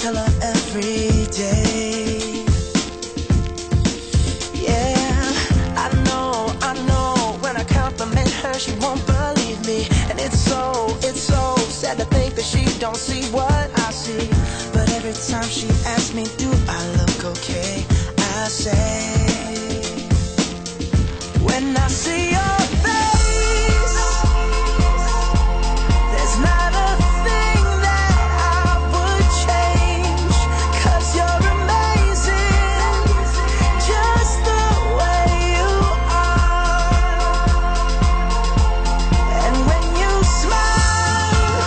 tell her every day. Yeah, I know, when I compliment her, she won't believe me. And it's so sad to think that she don't see what I see. But every time she asks me, do I look okay, I say, when I see your face, there's not a thing that I would change, 'cause you're amazing, just the way you are. And when you smile,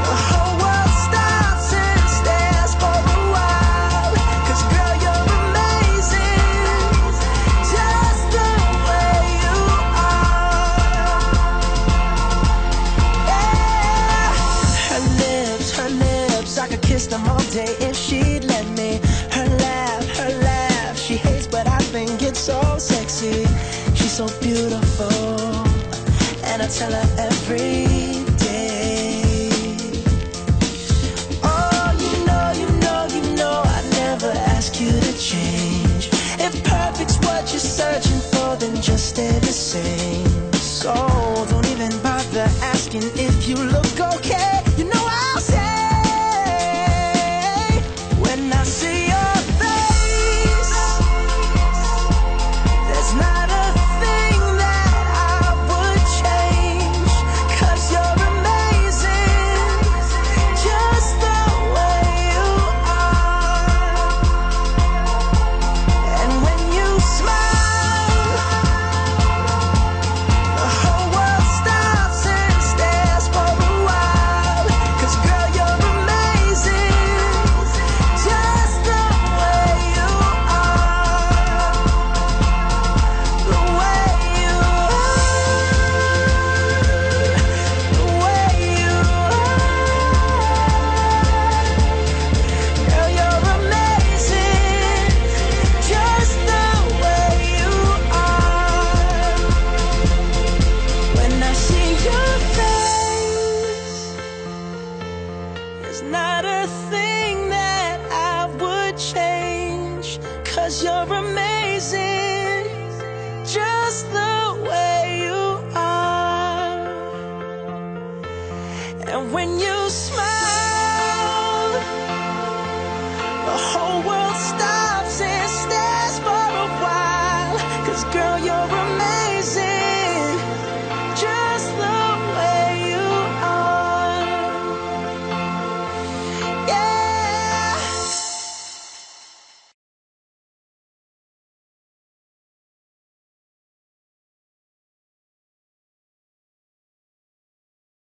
the whole world stops and stares for a while, 'cause girl, you're amazing, just the way you are. Yeah. Her lips, I could kiss them all day if she'd let me. Her laugh, she hates, but I think it's so sexy. She's so beautiful, and I tell her every day. Oh, you know, I never ask you to change. If perfect's what you're searching for, then just stay the same. So don't even bother asking if you look okay. You know I'll say, when I see your face, there's not a thing that I would change, 'cause you're amazing, just the way you are. And when you smile, the whole world stops and stares for a while, 'cause girl, you're amazing, just the way you are. The way you are, the way you are. Girl, you're amazing, just the way you are. When I see your face, there's not a thing that I would change, 'cause you're amazing, just the way you are. And when you smile, the whole world stops and stares for a while, 'cause girl, you're